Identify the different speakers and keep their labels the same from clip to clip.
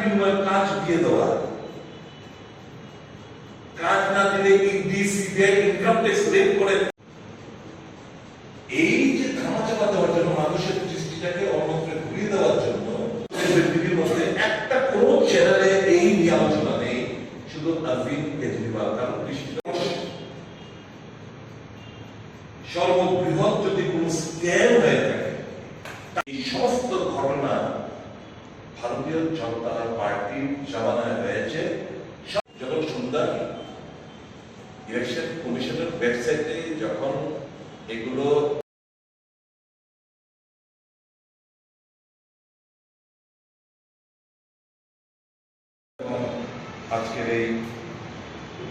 Speaker 1: বিনিময়ে কাজ দিয়ে দেওয়া, কাজ না দিলে ইডিসি দিয়ে ইনকাম ট্যাক্স রেট করে, এই যে ধামাচাপা দেওয়ার জন্য, মানুষের দৃষ্টিটাকে অন্যত্র ঘুরিয়ে দেওয়ার জন্য ব্যক্তিদের মধ্যে একটা কোনো চ্যানেলে এই নিয়ে আলোচনা নেই, শুধু অরবিন্দ কেজরিওয়াল। কারণ সর্ববৃহৎ যদি কোন স্ক্যাম হয়ে থাকে, এই সমস্ত ঘটনা ভারতীয় জনতা পার্টির জামানায় হয়েছে। যখন সুন্দর ইলেকশন কমিশনের ওয়েবসাইটে যখন এগুলো আজকের এই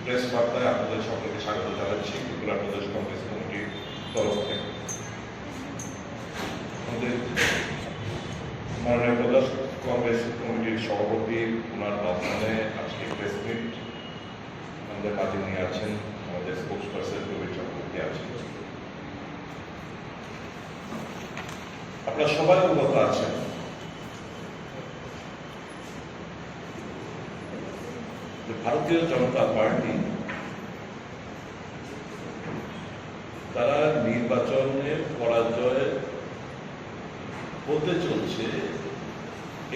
Speaker 1: প্রেস বার্তায় আপনাদের সকলকে স্বাগত জানাচ্ছি ত্রিপুরা প্রদেশ কংগ্রেস কমিটির তরফ থেকে। আমাদের মাননীয় প্রদেশ কংগ্রেস কমিটির সভাপতি ওনার আহ্বানে আজকে প্রেস মিট আমাদের মাঝে নিয়ে আছেন, আমাদের স্পোক্স পার্সন কবির চক্রবর্তী আছেন। আপনারা সবাই অবগত আছেন ভারতীয় জনতা পার্টি তারা নির্বাচনে পরাজয় হতে চলছে,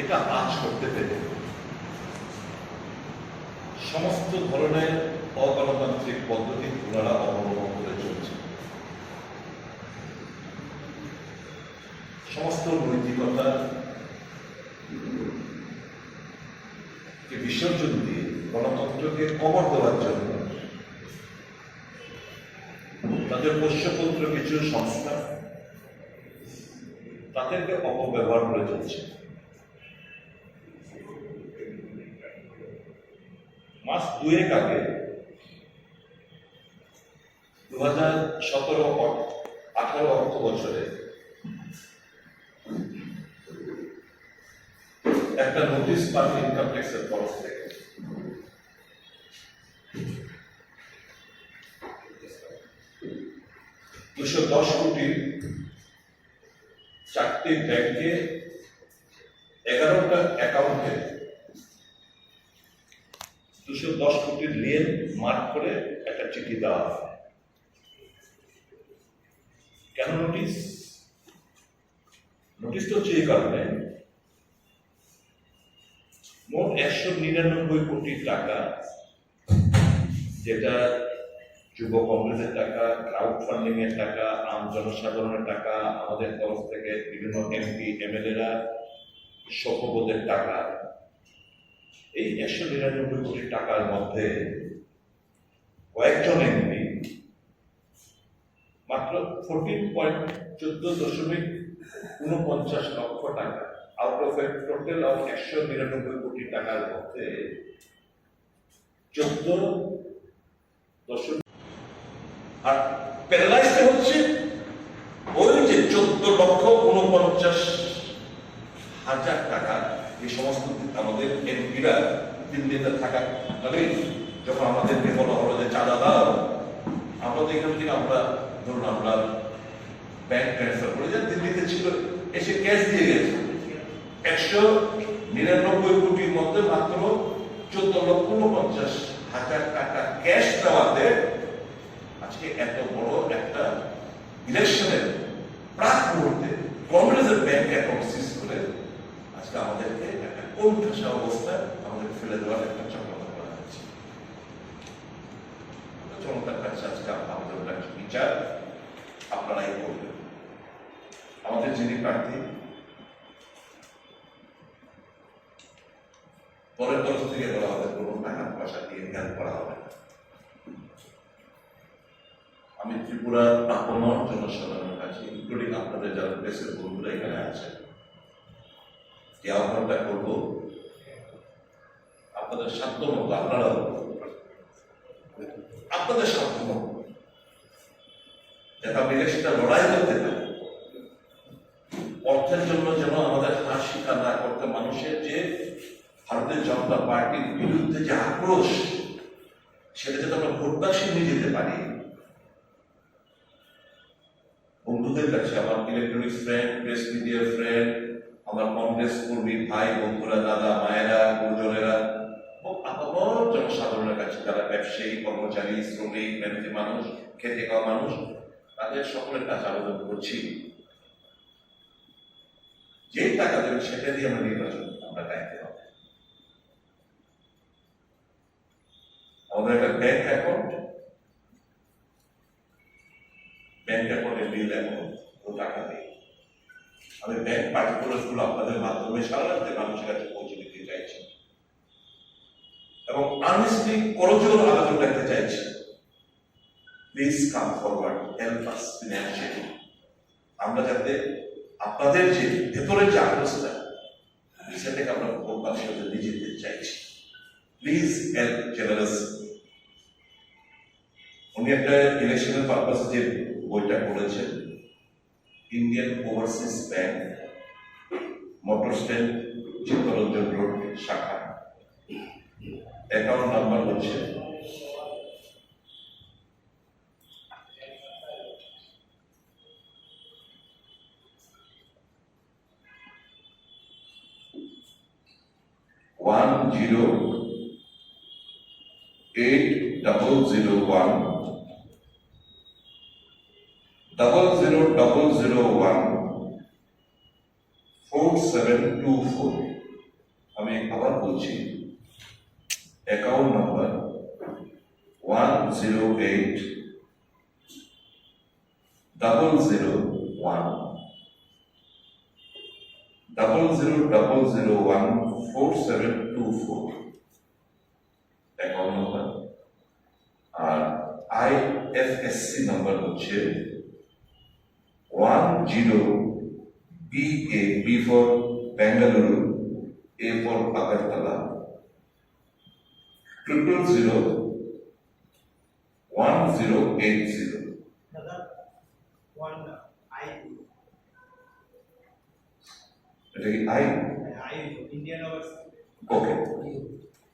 Speaker 1: এটা আজ করতে পেরে সমস্ত ধরনের অগণতান্ত্রিক পদ্ধতি ওনারা অবলম্বন করে চলছে। সমস্ত নৈতিকতা বিসর্জন দিয়ে গণতন্ত্রকে কবর দেওয়ার জন্য তাদের পোষ্যপুত্র কিছু সংস্থা তাদেরকে অপব্যবহার করে চলছে। মাস দুয়েক আগে 2017-18 অর্থ বছরে একটা নোটিশ পান ইনকাম ট্যাক্সের তরফ থেকে। $210 কোটির 4টি ব্যাংকে 11টা অ্যাকাউন্টে 210 কোটির লেন মার্ক করে একটা চিঠি দেওয়া হয়। কেন নোটিশ? নোটিশটা হচ্ছে এই কারণে মোট 199 কোটি টাকা, যেটা যুব কংগ্রেসের টাকা, ক্রাউড ফান্ডিং এর টাকা, আম জনসাধারণের টাকা, আমাদের তরফ থেকে বিভিন্ন এমপি এমএলএরা সভ্যবোধের টাকা, এই 199 কোটি টাকার মধ্যে কয়েকজন এমপি মাত্র 14.49 লক্ষ টাকা out of A total of 199 কোটি টাকার মধ্যে 14 আর প্যারালাইজড হচ্ছে ওই যে 14,49,000 টাকা। এই সমস্ত আমাদের এমপিরা দিল্লিতে থাকা যখন আমাদেরকে বলা হলো যে চাঁদা দাও, আমরা তো এখান থেকে আমরা ধরুন আমরা ব্যাংক ট্রান্সফার করে যা দিল্লিতে ছিল, এসে ক্যাশ দিয়ে গেছে। 199 কোটির মধ্যে মাত্র 14,49,000 টাকা ক্যাশ দেওয়াতে আজকে এত বড় একটা ইলেকশনের প্রাক মুহূর্তে কংগ্রেসের ব্যাংক অ্যাকাউন্ট সিজ করে আজকে আমাদেরকে একটা কোণঠাসা অবস্থায় আমাদের ফেলে দেওয়ার একটা চক্রান্ত করা হচ্ছে। চমৎকার কাছে আজকে আমাদের একটা বিচার আপনারাই করবেন। আমাদের যিনি প্রার্থী পরের তরফ থেকে বলা হবে কোনো টাকা পয়সা দিয়ে হেল্প করা হবে না। আমি ত্রিপুরার আপামর জনসাধারণের কাছে, ইনক্লুডিং আপনাদের যারা প্রেসের বন্ধুরা এখানে আছেন, যে আহ্বানটা করব, আপনাদের সাধ্য মতো আপনারাও আপনাদের সাধ্য মতো যাতে আমি ইলেকশনটা লড়াই করতে পারি, অর্থের জন্য যেন আমাদের হার স্বীকার না করতে, মানুষের যে ভারতীয় জনতা পার্টির বিরুদ্ধে যে আক্রোশ, সেটা যাতে আমরা ভোটবাক্সে নিয়ে যেতে পারি। বন্ধুদের কাছে, আমার ইলেকট্রনিক্স ফ্রেন্ড, প্রেস মিডিয়ার ফ্রেন্ড, আমার কংগ্রেস কর্মী ভাই বন্ধুরা, দাদা মায়েরা, কাছে যারা ব্যবসায়ী, কর্মচারী, শ্রমিক, মেহনতি মানুষ, খেটে খাওয়া মানুষ, তাদের সকলের কাছে আবেদন করছি, যে টাকা দেবে সেটা দিয়ে আমরা নির্বাচন আমরা চাইতে হবে। আমাদের একটা ব্যাংক অ্যাকাউন্টে বিল এখন টাকা নেই। আমি ব্যাংক পার্টিকুলারগুলো আপনাদের মাধ্যমে সারা রাজ্যে মানুষের কাছে পৌঁছে দিতে চাইছি এবং আর্নেস্টলি করজোর আবেদন রাখতে চাইছি, please come forward, help us financially. আমরা যাতে আপনাদের যে ভেতরের যে আগ্রহটা সেটাকে আমরা প্রকাশের সাথে নিয়ে যেতে চাইছি, প্লিজ হেল্প জেনারেস। উনি একটা ইলেকশনের পারপাসে যে বইটা করেছেন, Indian overseas bank, motor stand, Chittaranjan road, শাখা। অ্যাকাউন্ট নাম্বার হচ্ছে 10800100014724। আমি আবার বলছি, অ্যাকাউন্ট নাম্বার 10800100014724 অ্যাকাউন্ট নাম্বার। আর IFSC নাম্বার হচ্ছে 10BA, B for Bengaluru, A for Agartala, 0001080। এটা কি I?
Speaker 2: Indian overseas.
Speaker 1: Okay,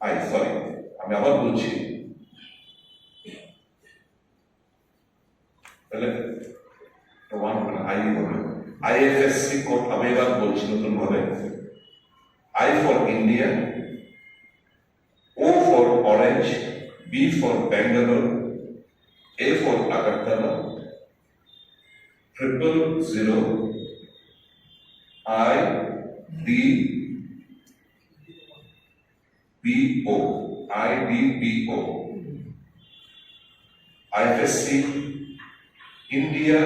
Speaker 1: I, sorry, আমি আবার বলছি, তাহলে IFSC কোড আমি এবার বলছি নতুন ভাবে। I for India, O for Orange, B for Bangalore, A for Agartala, 000 IDBO. IFSC India,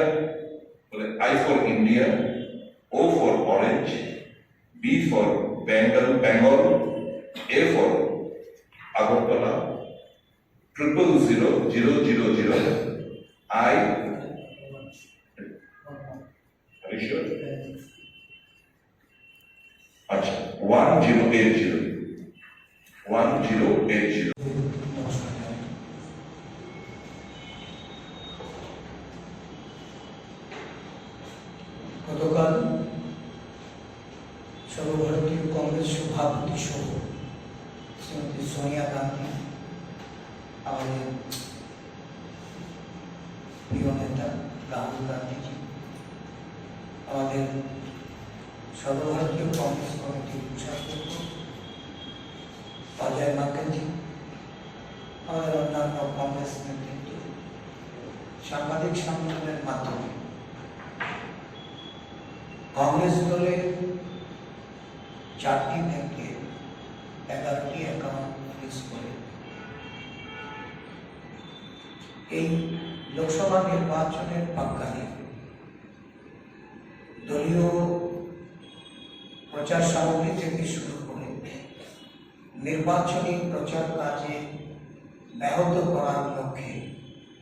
Speaker 1: I for India, O for Orange, B for Bengal, A for Agartala, 000 I. Are you sure? আচ্ছা, 1080
Speaker 3: গতকাল সর্বভারতীয় কংগ্রেস সভাপতি সহ শ্রীমতী সোনিয়া গান্ধী, আমাদের প্রিয় নেতা রাহুল গান্ধীজি, আমাদের সর্বভারতীয় কংগ্রেস কমিটির উপাধ্যক্ষ অজয় মাকেনজি, আমাদের অন্যান্য কংগ্রেস নেতৃত্ব সাংবাদিক সম্মেলনের মাধ্যমে কংগ্রেস দলের 4টি ব্যাংকে 11টি অ্যাকাউন্ট ফ্রিজ করে এই লোকসভা নির্বাচনের প্রাক্কালে দলীয় প্রচার সামগ্রী থেকে শুরু করে নির্বাচনী প্রচার কাজে ব্যাহত করার লক্ষ্যে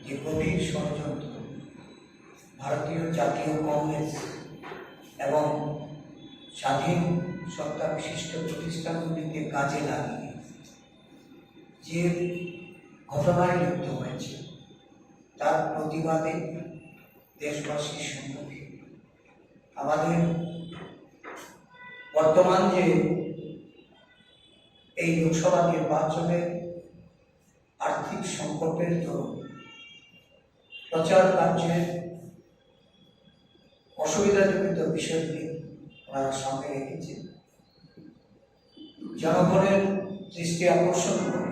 Speaker 3: যে গভীর ষড়যন্ত্র ভারতীয় জাতীয় কংগ্রেস এবং স্বাধীন সত্তা বিশিষ্ট প্রতিষ্ঠানগুলিকে কাজে লাগিয়ে যে ঘটনায় লিপ্ত হয়েছে তার প্রতিবাদে দেশবাসীর সম্মুখে আমাদের বর্তমান যে এই লোকসভা নির্বাচনের আর্থিক সংকটের দরুন প্রচার কার্যের অসুবিধাজনিত বিষয়গুলি ওনারা সামনে রেখেছে, জনগণের দৃষ্টি আকর্ষণ করে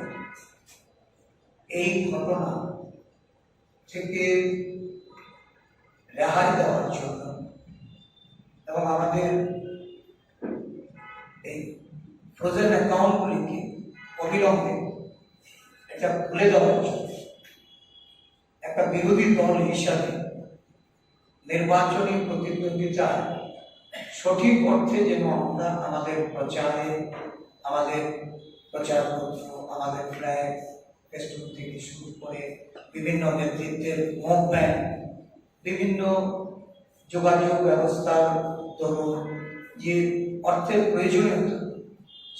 Speaker 3: এই ঘটনা থেকে রেহাই দেওয়ার জন্য এবং আমাদের এই ফ্রোজেন অ্যাকাউন্টগুলিকে অবিলম্বে এটা খুলে দেওয়ার জন্য একটা বিরোধী দল হিসাবে নির্বাচনী প্রতিদ্বন্দ্বিতায় সঠিক অর্থে যেন আমরা আমাদের প্রচারে, আমাদের প্রচারপত্র, আমাদের ফ্ল্যাগ, ফেসবুক থেকে শুরু করে বিভিন্ন নেতৃত্বের মুভমেন্ট, বিভিন্ন যোগাযোগ ব্যবস্থার দরুন যে অর্থের প্রয়োজনীয়তা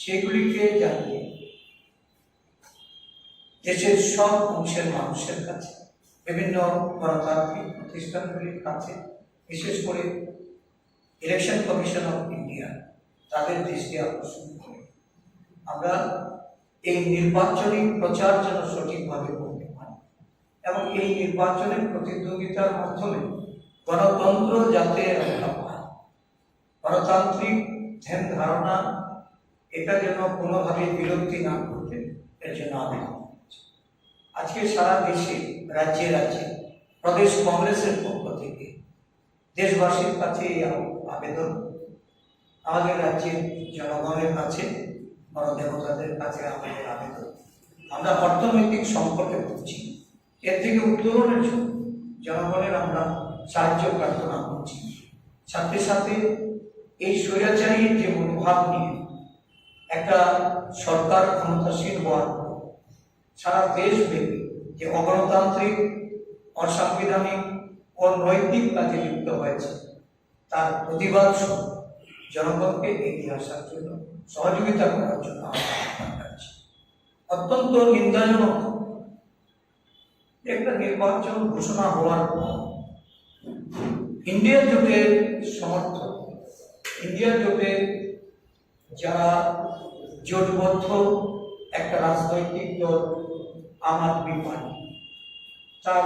Speaker 3: সেগুলিকে জানিয়ে দেশের সব অংশের মানুষের কাছে, বিভিন্ন গণতান্ত্রিক প্রতিষ্ঠানগুলির কাছে, বিশেষ করে ইলেকশন কমিশন অফ ইন্ডিয়া তাদের দৃষ্টি আকর্ষণ করে আমরা এই নির্বাচনী প্রচার যেন সঠিকভাবে করতে পারি এবং এই নির্বাচনের প্রতিদ্বন্দ্বিতার মাধ্যমে গণতন্ত্র যাতে রক্ষা পায়, গণতান্ত্রিক ধ্যান ধারণা এটা যেন কোনোভাবে বিরক্তি না করতে, এর জন্য আবেদন করছি। আজকে সারা দেশে, রাজ্যে রাজ্যে প্রদেশ কংগ্রেসের পক্ষ থেকে দেশবাসীর কাছে এই আবেদন, আমাদের রাজ্যের জনগণের কাছে, গণদেবতাদের কাছে আমাদের আবেদন। আমরা অর্থনৈতিক সংকটে ভুগছি, এর থেকে উত্তরণের জন্য জনগণের আমরা সাহায্য প্রার্থনা করছি। সাথে সাথে এই স্বৈরাচারী যে মনোভাব নিয়ে একটা সরকার ক্ষমতাসীন হওয়ার পর সারা দেশব্যাপী যে অগণতান্ত্রিক, অসাংবিধানিক, অনৈতিক কাজে লিপ্ত হয়েছে তার প্রতিবাদ স্বরূপ জনগণকে এগিয়ে আসার জন্য, সহযোগিতা করার জন্য আমরা আহ্বান জানাচ্ছি। অত্যন্ত নিন্দাজনক একটা নির্বাচন ঘোষণা হওয়ার পর ইন্ডিয়া জোটের সমর্থক, ইন্ডিয়া জোটে যারা জোটবদ্ধ একটা রাজনৈতিক দল আম আদমি পার্টি, তার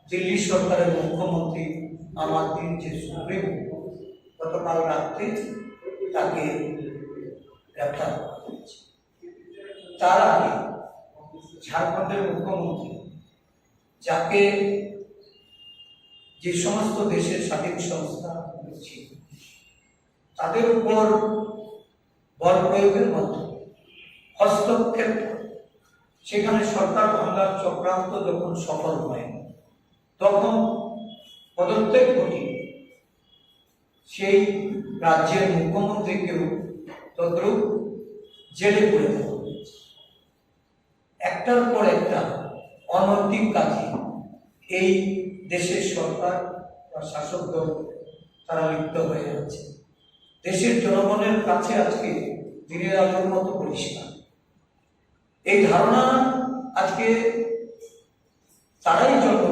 Speaker 3: দিল্লি সরকারের মুখ্যমন্ত্রী আম আদমির যে সুপ্রিম, গতকাল রাত্রে তাকে গ্রেপ্তার করা হয়েছে। তার আগে ঝাড়খণ্ডের মুখ্যমন্ত্রী, যাকে যে সমস্ত দেশের স্বাধীন সংস্থা ছিল তাদের উপর বল প্রয়োগের মাধ্যমে হস্তক্ষেপ, সেখানে সরকার ভাঙার চক্রান্ত যখন সফল হয় তখন পদত্যাগ ঘটিয়ে সেই রাজ্যের মুখ্যমন্ত্রীকেও তদ্রুপ জেলে পুরে দেওয়া হয়েছে। একটার পর একটা অনৈতিক কাজে এই দেশের সরকার বা শাসক দল তারা লিপ্ত হয়ে যাচ্ছে। দেশের জনগণের কাছে আজকে দিনের আলোর মতো পরিষ্কার এই ধারণা আজকে তারাই জন্ম